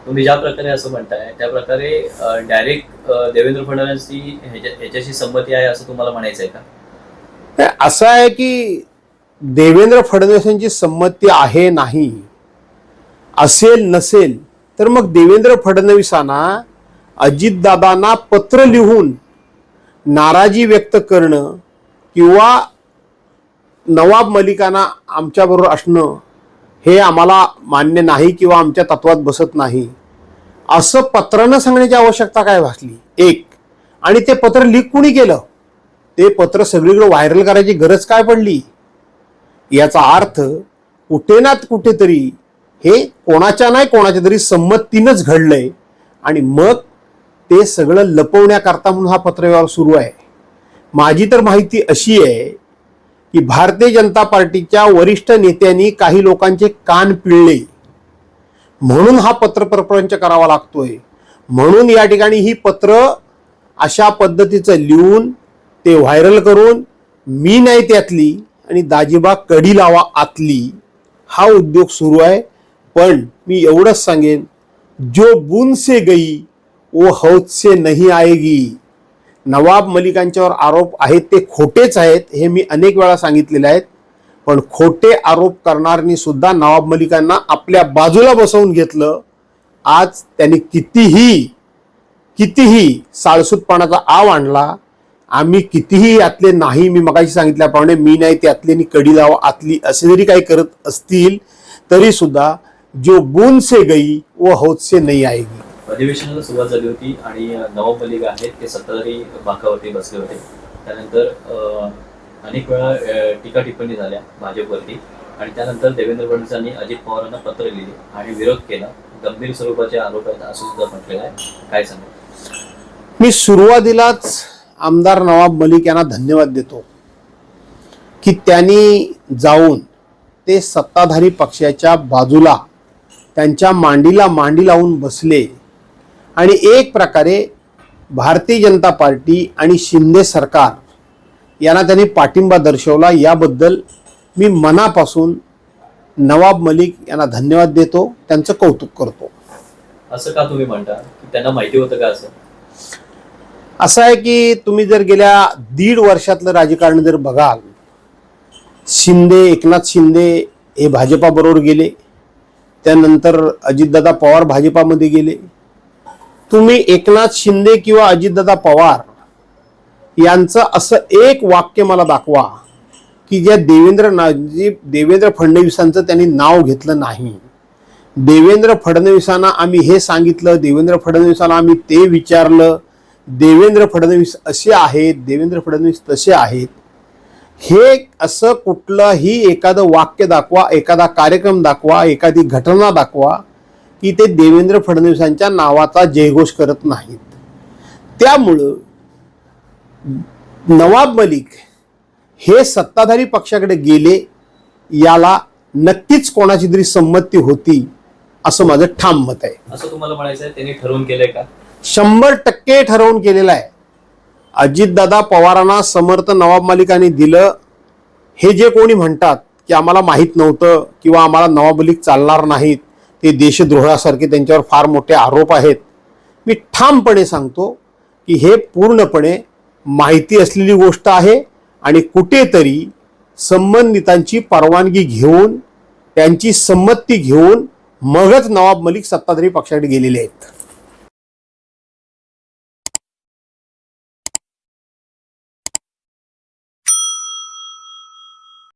तुम्ही ज्या प्रकारे असं म्हणताय त्या प्रकारे डायरेक्ट देवेंद्र फडणवीसची ह्याच्याशी संमती आहे असं तुम्हाला म्हणायचं आहे का? असं आहे की देवेंद्र फडणवीसांची संमती आहे नाही असेल नसेल तर मग देवेंद्र फडणवीसांना अजितदादांना पत्र लिहून नाराजी व्यक्त करणं किंवा नवाब मलिकांना आमच्याबरोबर असणं हे आम्हाला मान्य नाही किंवा आमच्या तत्वात बसत नाही असं पत्रानं सांगण्याची आवश्यकता काय भासली एक. आणि ते पत्र लीक कुणी केलं? ते पत्र सगळीकडे व्हायरल करायची गरज काय पडली? याचा अर्थ कुठे ना कुठेतरी हे कोणाच्या नाही कोणाच्या तरी संमतीनंच घडलंय आणि मग ते सगळं लपवण्याकरता म्हणून हा पत्रव्यवहार सुरू आहे. माझी तर माहिती अशी आहे की भारतीय जनता पार्टीच्या वरिष्ठ नेत्यांनी काही लोकांचे कान पिळले म्हणून हा पत्रप्रपंच करावा लागतोय. म्हणून या ठिकाणी ही पत्र अशा पद्धतीचं लिहून ते व्हायरल करून मी नाही त्यातली आणि दाजीबा कडी लावा आतली हा उद्योग सुरू आहे. पण मी एवढंच सांगेन, जो बूंद से गई वो हौद से नहीं आएगी. नवाब मलिकांच्यावर आरोप आहेत ते खोटेच आहेत हे मी अनेक वेळा सांगितलेले आहेत. पण खोटे आरोप करणाऱ्यांनी सुद्धा नवाब मलिकांना आपल्या बाजूला बसवून घेतलं. आज त्यांनी कितीही साळसूतपणाचा आव आणला. आम्ही कितीही यातले नाही, मी मगाशी सांगितल्याप्रमाणे मी नाही त्यातले आणि कडी लावा आतली असे जरी काही करत असतील तरी सुद्धा जो बूंद से गई वो हौद से नहीं आएगी. अधिवेशनाला सुरुवात झाली होती आणि नवाब मलिक आहेत ते सत्ताधारी बाकावरती बसले होते. त्यानंतर अनेक वेळा टीका टिप्पणी झाल्या भाजपवरती आणि त्यानंतर देवेंद्र फडणवीसांनी अजित पवारांना पत्र लिहिले आणि विरोध केला. गंभीर स्वरूपाचे आरोप आहेत असं सुद्धा म्हटलेलं आहे. काय सांगा? मी सुरुवातीलाच आमदार नवाब मलिक यांना धन्यवाद देतो की त्यांनी जाऊन ते सत्ताधारी पक्षाच्या बाजूला त्यांच्या मांडीला मांडी लावून बसले आणि एक प्रकारे भारतीय जनता पार्टी आणि शिंदे सरकार यांना त्यांनी पाठिंबा दर्शवला. याबद्दल मी मनापासून नवाब मलिक यांना धन्यवाद देतो, त्यांचं कौतुक करतो. असं का तुम्ही म्हणता की त्यांना माहिती होतं का? असं आहे की तुम्ही जर गेल्या 1.5 वर्षातलं राजकारण जर बघाल, एकनाथ शिंदे हे भाजपाबरोबर गेले, त्यानंतर अजितदादा पवार भाजपामध्ये गेले. तुम्ही एकनाथ शिंदे किंवा अजितदादा पवार यांचं असं एक वाक्य मला दाखवा की ज्या देवेंद्र फडणवीसांचं त्यांनी नाव घेतलं नाही. देवेंद्र फडणवीसांना आम्ही हे सांगितलं, देवेंद्र फडणवीसांना आम्ही ते विचारलं, देवेंद्र फडणवीस असे आहेत, देवेंद्र फडणवीस तसे आहेत, हे असं कुठलंही एखादं वाक्य दाखवा, एखादा कार्यक्रम दाखवा, एखादी घटना दाखवा की ते देवेंद्र फडणवीसांच्या नावाचा जयघोष करत नाहीत. त्यामुळं नवाब मलिक हे सत्ताधारी पक्षाकडे गेले याला नक्कीच कोणाची तरी संमती होती असं माझं ठाम मत आहे. असं तुम्हाला म्हणायचं आहे त्यांनी ठरवून केलंय का? 100% ठरवून केलेलं आहे. अजितदादा पवारांना समर्थन नवाब मलिकांनी दिलं. हे जे कोणी म्हणतात की आम्हाला माहीत नव्हतं किंवा आम्हाला नवाब मलिक चालणार नाहीत, ते देशद्रोहासारखे त्यांच्यावर फार मोठे आरोप आहेत, मी ठामपणे सांगतो की हे पूर्णपणे माहिती असलेली गोष्ट आहे आणि कुठेतरी संबंधितांची परवानगी घेऊन त्यांची संमती घेऊन मगच नवाब मलिक सत्ताधारी पक्षाकडे गेलेले आहेत.